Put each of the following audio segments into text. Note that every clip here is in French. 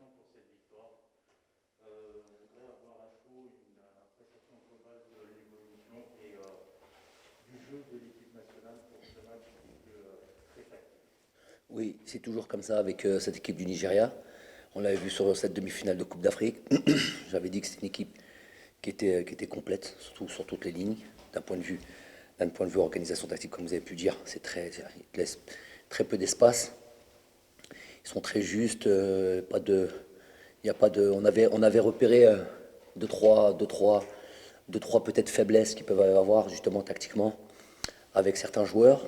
félicitations pour cette victoire. On voudrait avoir à chaud une appréciation globale de l'évolution et du jeu de l'équipe nationale pour ce match qui était très tactique. Oui, c'est toujours comme ça avec cette équipe du Nigeria. On l'avait vu sur cette demi-finale de Coupe d'Afrique. J'avais dit que c'était une équipe qui était complète, surtout sur toutes les lignes, d'un point de vue, d'un point de vue organisation tactique, comme vous avez pu dire. Ils laissent très peu d'espace. Ils sont très justes. Pas de, il y a pas de, on avait repéré deux, trois, deux, trois, deux, trois peut-être faiblesses qu'ils peuvent avoir justement tactiquement avec certains joueurs.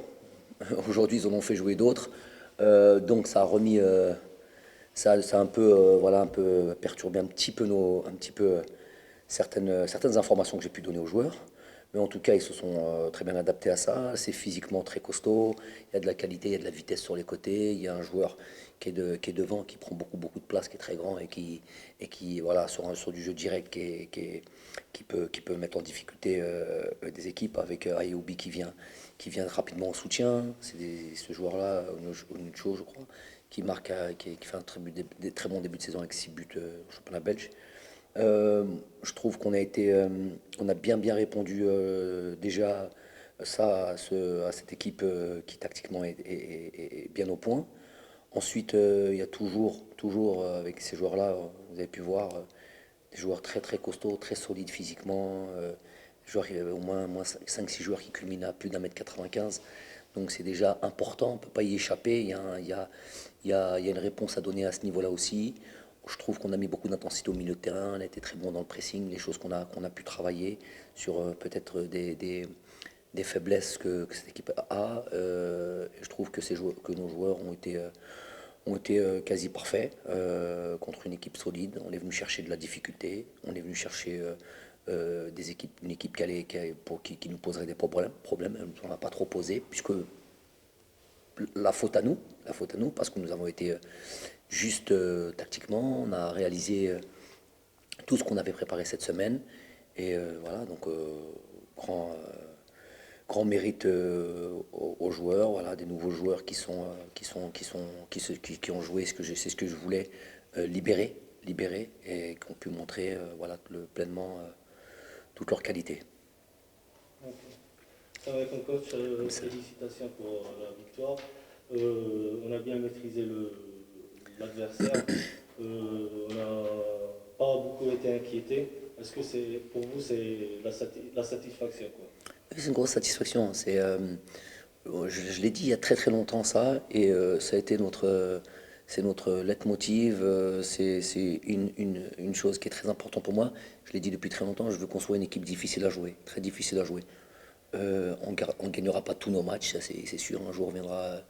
Aujourd'hui, ils en ont fait jouer d'autres. Donc ça a remis, ça a un peu, voilà, un peu perturbé un petit peu un petit peu certaines informations que j'ai pu donner aux joueurs. Mais en tout cas, ils se sont très bien adaptés à ça. C'est physiquement très costaud. Il y a de la qualité, il y a de la vitesse sur les côtés. Il y a un joueur qui est devant, qui prend beaucoup de place, qui est très grand et qui voilà, sur du jeu direct, qui peut mettre en difficulté des équipes avec Ayoub qui vient rapidement en soutien. Ce joueur-là, Onucho, je crois, qui marque, qui fait un très bon début de saison avec 6 buts au championnat belge. Je trouve on a bien répondu déjà ça à cette équipe qui tactiquement est bien au point. Ensuite, il y a toujours avec ces joueurs-là, vous avez pu voir des joueurs très costauds, très solides physiquement. Joueurs, il y avait au moins 5-6 joueurs qui culminent à plus d'1,95 m. Donc c'est déjà important, on ne peut pas y échapper. Il y a une réponse à donner à ce niveau-là aussi. Je trouve qu'on a mis beaucoup d'intensité au milieu de terrain, on a été très bon dans le pressing, les choses qu'on a pu travailler sur peut-être des faiblesses que cette équipe a. Je trouve que nos joueurs ont été quasi parfaits contre une équipe solide. On est venu chercher de la difficulté, on est venu chercher une équipe qui nous poserait des problèmes. On n'a pas trop posé, puisque la faute à nous, parce que nous avons été juste tactiquement, on a réalisé tout ce qu'on avait préparé cette semaine. Et voilà, donc grand mérite aux joueurs, voilà, des nouveaux joueurs qui ont joué c'est ce que je voulais libérer et qui ont pu montrer voilà, pleinement toute leur qualité. Ok. Ça va être un coach, Comme ça. félicitations pour la victoire. On a bien maîtrisé l'adversaire. On n'a pas beaucoup été inquiété. Est-ce que pour vous c'est la satisfaction quoi? C'est une grosse satisfaction. Je l'ai dit il y a très longtemps ça, et ça a été c'est notre leitmotiv. C'est une chose qui est très importante pour moi. Je l'ai dit depuis très longtemps. Je veux qu'on soit une équipe difficile à jouer, très difficile à jouer. On gagnera pas tous nos matchs, ça c'est sûr. Un jour viendra,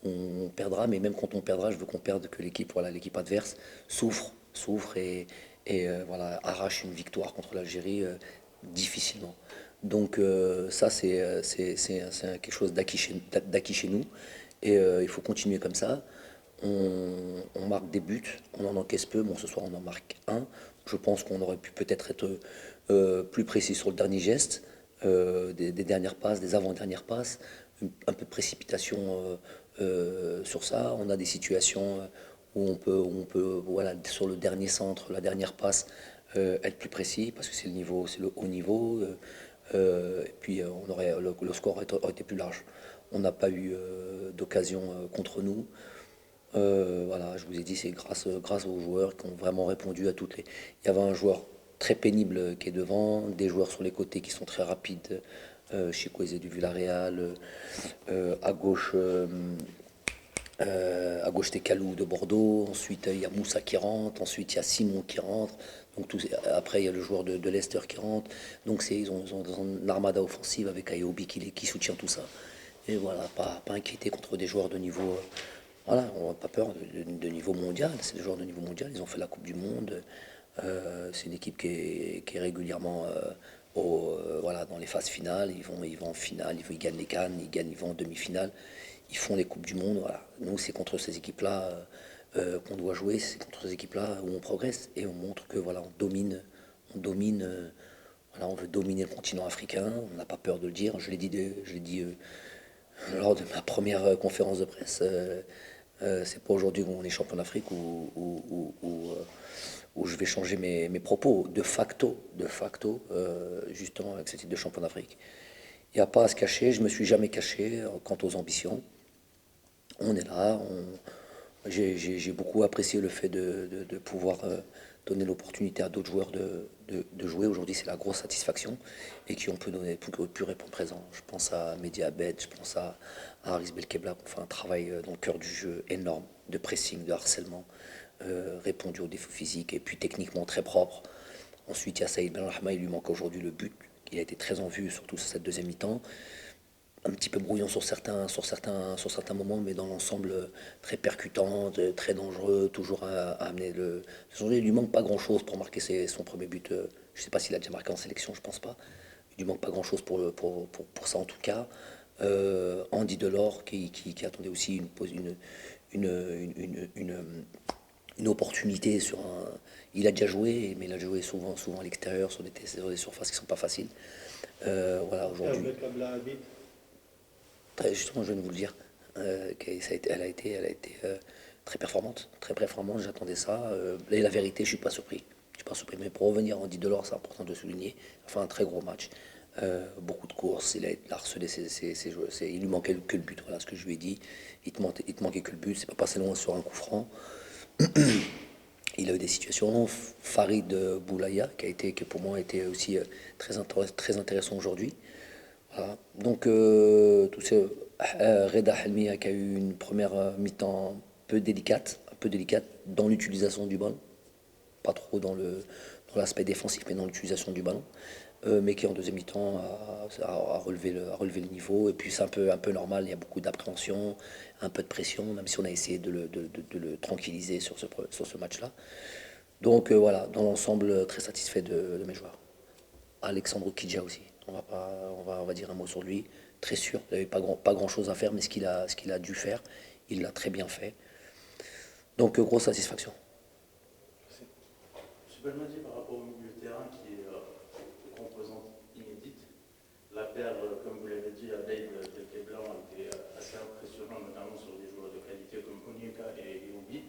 on perdra, mais même quand on perdra, je veux qu'on perde, que l'équipe adverse souffre et voilà, arrache une victoire contre l'Algérie difficilement. Donc ça c'est quelque chose d'acquis chez nous, et il faut continuer comme ça. On marque des buts, on en encaisse peu. Bon, ce soir on en marque un. Je pense qu'on aurait pu peut-être être plus précis sur le dernier geste, des dernières passes, des avant-dernières passes, un peu de précipitation sur ça. On a des situations voilà, sur le dernier centre, la dernière passe, être plus précis parce que c'est le haut niveau. Et puis le score aurait été plus large. On n'a pas eu d'occasion contre nous. Voilà, je vous ai dit, c'est grâce aux joueurs qui ont vraiment répondu à toutes les. Il y avait un joueur très pénible qui est devant, des joueurs sur les côtés qui sont très rapides. Chikwueze du Villarreal, à gauche Tekalou de Bordeaux. Ensuite, il y a Moussa qui rentre. Ensuite, il y a Simon qui rentre. Donc, après, il y a le joueur de Leicester qui rentre. Donc, ils ont une armada offensive avec Ayobi qui soutient tout ça. Et voilà, pas inquiété contre des joueurs de niveau. Voilà, on n'a pas peur de niveau mondial. C'est des joueurs de niveau mondial. Ils ont fait la Coupe du Monde. C'est une équipe qui est régulièrement voilà, dans les phases finales. Ils vont en finale, ils gagnent les Cannes, ils vont en demi-finale. Ils font les Coupes du Monde. Voilà. Nous, c'est contre ces équipes-là qu'on doit jouer. C'est contre ces équipes-là où on progresse et on montre que voilà, on domine. Voilà, on veut dominer le continent africain. On n'a pas peur de le dire. Je l'ai dit lors de ma première conférence de presse C'est pas aujourd'hui où on est champion d'Afrique où je vais changer mes propos. De facto, justement, avec ce titre de champion d'Afrique. Il n'y a pas à se cacher, je me suis jamais caché quant aux ambitions. On est là, j'ai beaucoup apprécié le fait de pouvoir donner l'opportunité à d'autres joueurs de jouer. Aujourd'hui, c'est la grosse satisfaction et qui on peut donner, pu répondre présent. Je pense à Mehdi Abed, je pense à Haris Belkebla, qui ont fait un travail dans le cœur du jeu énorme, de pressing, de harcèlement, répondu aux défauts physiques et puis techniquement très propre. Ensuite, il y a Saïd Benrahma, il lui manque aujourd'hui le but. Il a été très en vue, surtout sur cette deuxième mi-temps. Un petit peu brouillon sur certains moments, mais dans l'ensemble très percutant, très dangereux, toujours à amener le. Il lui manque pas grand-chose pour marquer son premier but. Je ne sais pas s'il a déjà marqué en sélection, je pense pas. Il lui manque pas grand-chose pour ça en tout cas. Andy Delors qui attendait aussi une opportunité sur un. Il a déjà joué, mais il a joué souvent à l'extérieur, sur des surfaces qui ne sont pas faciles. Voilà, aujourd'hui. Justement, je viens de vous le dire, elle a été très performante, j'attendais ça. Et la vérité, je suis pas surpris. Je suis pas surpris, mais pour revenir, Andy Delors, c'est important de souligner, il a fait un très gros match. Beaucoup de courses, il a harcelé ses joueurs, il lui manquait que le but, voilà ce que je lui ai dit. Il te manquait que le but, c'est pas passé loin sur un coup franc. Il a eu des situations. Farid Boulaya, qui pour moi était aussi très intéressant aujourd'hui. Voilà. Donc, tout ça, Reda Helmi qui a eu une première mi-temps un peu délicate dans l'utilisation du ballon, pas trop dans l'aspect défensif, mais dans l'utilisation du ballon, mais qui en deuxième mi-temps a relevé le niveau. Et puis c'est un peu normal, il y a beaucoup d'appréhension, un peu de pression, même si on a essayé de le tranquilliser sur ce match-là. Donc voilà, dans l'ensemble, très satisfait de mes joueurs. Alexandre Kidja aussi. On va dire un mot sur lui. Très sûr, il n'avait pas grand chose à faire, mais ce qu'il a dû faire, il l'a très bien fait. Donc grosse satisfaction. Je peux me dire par rapport au milieu de terrain qui est composante inédite. La paire, comme vous l'avez dit, Abeid Belkebla a été assez impressionnant, notamment sur des joueurs de qualité comme Onyeka et Oubi.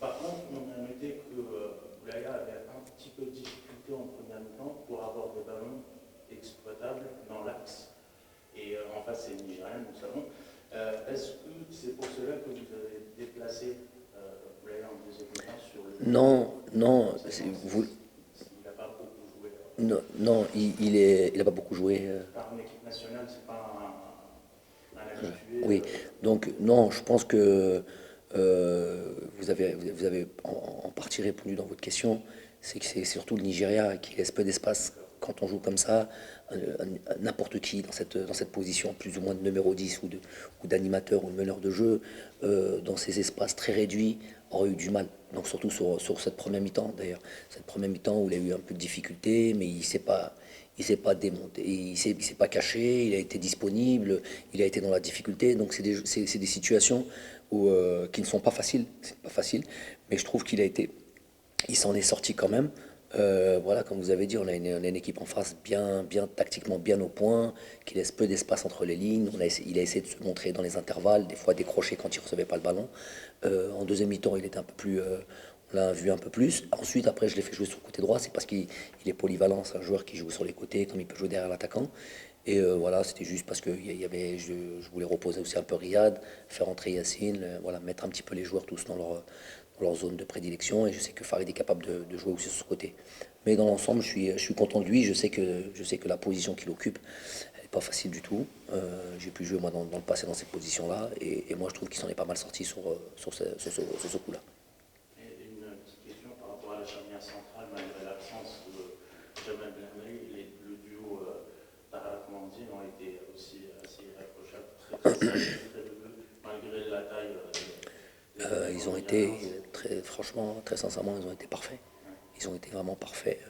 Par contre, on a noté que Boulaya avait un petit peu de difficulté en première mi-temps pour avoir des ballons exploitables dans l'axe. Et en face, c'est le Nigérien, nous le savons. Est-ce que c'est pour cela que vous avez déplacé Boulaya en deuxième mi-temps sur le. Non, vous. Il n'a pas beaucoup joué. Non, il a pas beaucoup joué. Par une équipe nationale, c'est pas un habitué. Oui, donc non, je pense que vous avez en partie répondu dans votre question. C'est que c'est surtout le Nigeria qui laisse peu d'espace quand on joue comme ça. N'importe qui dans cette position, plus ou moins de numéro 10 ou d'animateur ou de meneur de jeu, dans ces espaces très réduits, aurait eu du mal. Donc surtout sur cette première mi-temps, d'ailleurs. Cette première mi-temps où il a eu un peu de difficulté, mais il s'est pas démonté, il s'est pas caché, il a été disponible, il a été dans la difficulté. Donc c'est des situations qui ne sont pas faciles, c'est pas facile, mais je trouve il s'en est sorti quand même. Voilà, comme vous avez dit, on a une équipe en face bien tactiquement bien au point, qui laisse peu d'espace entre les lignes. Il a essayé de se montrer dans les intervalles, des fois décrocher quand il recevait pas le ballon. En deuxième mi-temps, il était un peu plus, on l'a vu un peu plus. Ensuite, après, je l'ai fait jouer sur le côté droit, c'est parce qu'il est polyvalent, c'est un joueur qui joue sur les côtés, comme il peut jouer derrière l'attaquant. Et voilà, c'était juste parce que je voulais reposer aussi un peu Riyad, faire entrer Yacine, voilà, mettre un petit peu les joueurs tous dans leur zone de prédilection. Et je sais que Farid est capable de jouer aussi sur ce côté. Mais dans l'ensemble, je suis content de lui. Je sais que la position qu'il occupe, elle n'est pas facile du tout. J'ai pu jouer moi dans le passé dans cette position-là. Et moi, je trouve qu'il s'en est pas mal sorti sur ce coup-là. Et une petite question par rapport à la charnière centrale, malgré l'absence de Jamal Belhamri, le duo Taha-Kamandi ont été aussi assez irréprochables, très sérieux, très heureux, malgré la taille. Ils ont été, franchement, très sincèrement, ils ont été parfaits. Ils ont été vraiment parfaits.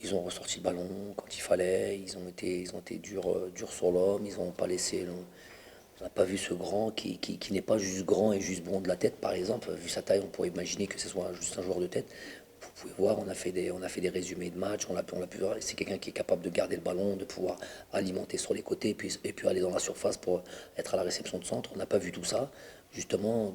Ils ont ressorti le ballon quand il fallait. Ils ont été durs sur l'homme. Ils n'ont pas laissé. On n'a pas vu ce grand qui n'est pas juste grand et juste bon de la tête, par exemple. Vu sa taille, on pourrait imaginer que ce soit juste un joueur de tête. vous pouvez voir, on a fait des résumés de match, on l'a pu voir. C'est quelqu'un qui est capable de garder le ballon, de pouvoir alimenter sur les côtés et puis aller dans la surface pour être à la réception de centre. On n'a pas vu tout ça, justement,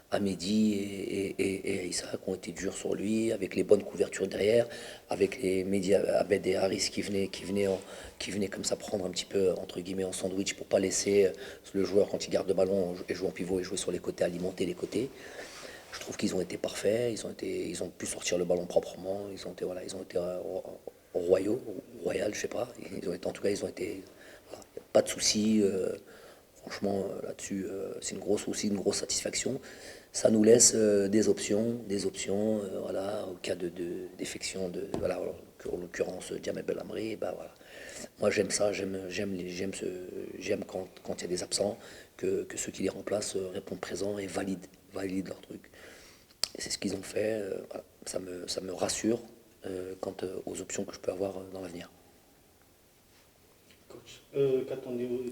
à Mehdi et à Issa qui ont été durs sur lui, avec les bonnes couvertures derrière, avec les Mehdi Abed et Harris qui venaient comme ça prendre un petit peu, entre guillemets, en sandwich pour pas laisser le joueur, quand il garde le ballon et joue en pivot et jouer sur les côtés, alimenter les côtés. Je trouve qu'ils ont été parfaits, ils ont pu sortir le ballon proprement, ils ont été royal, je sais pas. Ils ont été, en tout cas, ils ont été, voilà, pas de soucis. Franchement, là-dessus, c'est aussi une grosse satisfaction. Ça nous laisse des options, voilà, au cas défection voilà, en l'occurrence Djamel Belhamri, bah voilà. Moi j'aime ça, j'aime quand il y a des absents, que ceux qui les remplacent répondent présents et valident leur truc. Et c'est ce qu'ils ont fait. Voilà. Ça me rassure quant aux options que je peux avoir dans l'avenir. Coach, qu'attendiez-vous de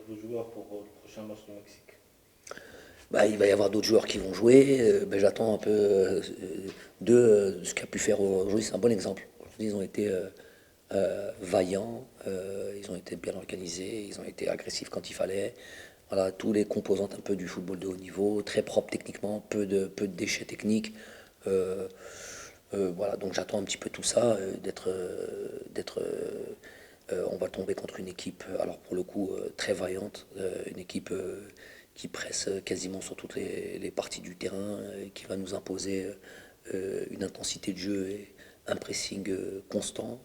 vos joueurs pour le prochain match du Mexique? Bah, il va y avoir d'autres joueurs qui vont jouer. J'attends un peu de ce qu'a pu faire aujourd'hui. C'est un bon exemple. Aujourd'hui, ils ont été vaillants, ils ont été bien organisés, ils ont été agressifs quand il fallait. Voilà, tous les composantes un peu du football de haut niveau, très propre techniquement, peu de déchets techniques. Voilà, donc j'attends un petit peu tout ça, on va tomber contre une équipe, alors pour le coup, très vaillante, une équipe qui presse quasiment sur toutes les parties du terrain, qui va nous imposer une intensité de jeu et un pressing constant,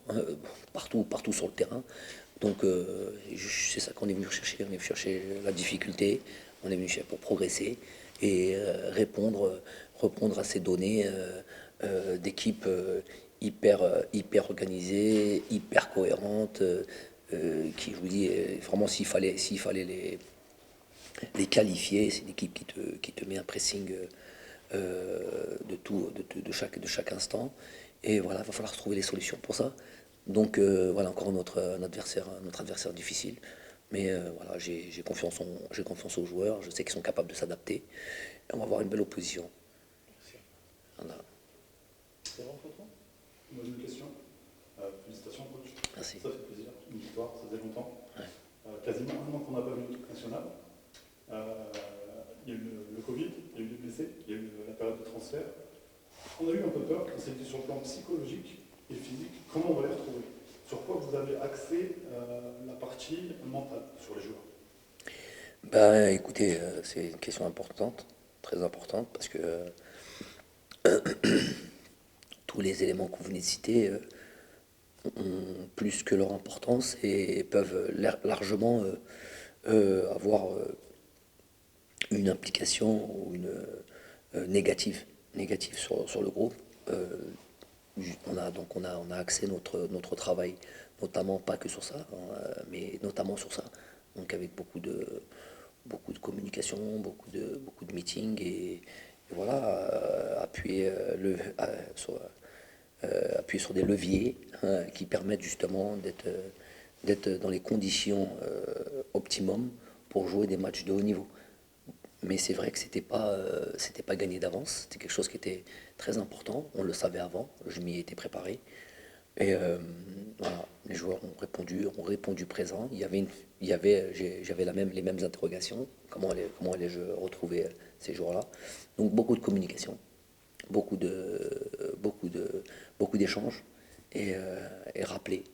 partout sur le terrain. Donc c'est ça qu'on est venu chercher. On est venu chercher la difficulté, on est venu chercher pour progresser et répondre à ces données d'équipe hyper organisée, hyper cohérente, qui, je vous dis, vraiment s'il fallait les qualifier, c'est une équipe qui te met un pressing de chaque instant. Et voilà, il va falloir trouver les solutions pour ça. Donc voilà encore un adversaire difficile. Mais voilà, j'ai confiance aux joueurs, je sais qu'ils sont capables de s'adapter. Et on va avoir une belle opposition. Merci. Voilà. C'est bon pour toi? Moi j'ai une question. Félicitations coach. Merci. Ça fait plaisir. Une victoire, ça faisait longtemps. Ouais. Quasiment un an qu'on n'a pas vu l'équipe nationale. Il y a eu le Covid, il y a eu des blessés, il y a eu la période de transfert. On a eu un peu peur, on s'est dit sur le plan psychologique et physique, comment on va les retrouver? Sur quoi vous avez axé la partie mentale sur les joueurs? Ben, écoutez, c'est une question importante, très importante, parce que tous les éléments que vous venez de citer ont plus que leur importance et peuvent largement avoir une implication ou une négative sur le groupe. On a axé notre travail, notamment pas que sur ça, mais notamment sur ça. Donc avec beaucoup de communication, beaucoup de meetings et voilà, appuyer sur des leviers qui permettent justement d'être dans les conditions optimum pour jouer des matchs de haut niveau. Mais c'est vrai que c'était pas gagné d'avance. C'était quelque chose qui était très important. On le savait avant. Je m'y étais préparé. Et voilà, les joueurs ont répondu présent. J'avais les mêmes interrogations. Comment allais-je retrouver ces joueurs-là? Donc beaucoup de communication, beaucoup d'échanges et rappeler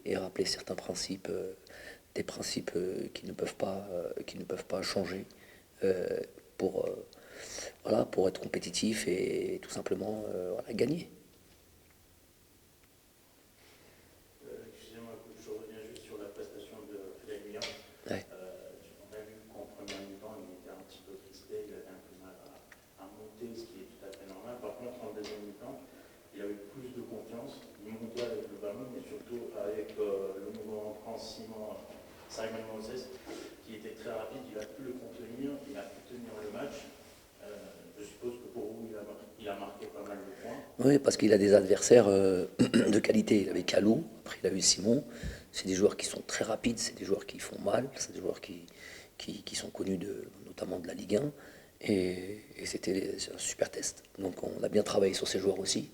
certains principes, des principes qui ne peuvent pas changer. Pour être compétitif et tout simplement gagner. Excusez-moi, je reviens juste sur la prestation de Fidel Mian. Ouais. On a vu qu'en première mi-temps, il était un petit peu crispé, il avait un peu mal à monter, ce qui est tout à fait normal. Par contre, en deuxième mi-temps, il a eu plus de confiance, il montait avec le ballon, mais surtout avec le nouveau entrant Simon Moses, qui était très rapide, il a pu le contenir, il a pu tenir le match. Je suppose que pour vous, il a marqué pas mal de points. Oui, parce qu'il a des adversaires de qualité. Il avait Kalou, après il a eu Simon. C'est des joueurs qui sont très rapides, c'est des joueurs qui font mal, c'est des joueurs qui sont connus notamment de la Ligue 1. Et c'était un super test. Donc on a bien travaillé sur ces joueurs aussi.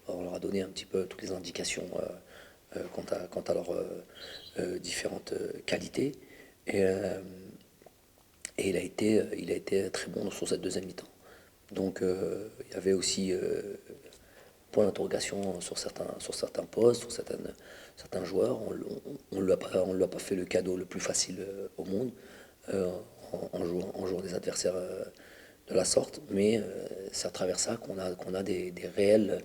On leur a donné un petit peu toutes les indications quant à leurs différentes qualités. Et il a été très bon sur cette deuxième mi-temps. Donc il y avait aussi point d'interrogation sur certains postes, sur certains joueurs. On ne lui a pas fait le cadeau le plus facile au monde en jouant des adversaires de la sorte, mais c'est à travers ça qu'on a des réelles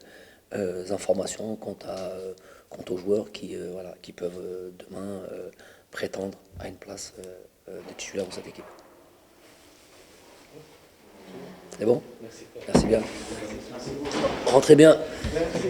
informations quant aux joueurs qui peuvent demain prétendre à une place de titulaire dans cette équipe. C'est bon? Merci. Merci bien. Rentrez bien. Merci.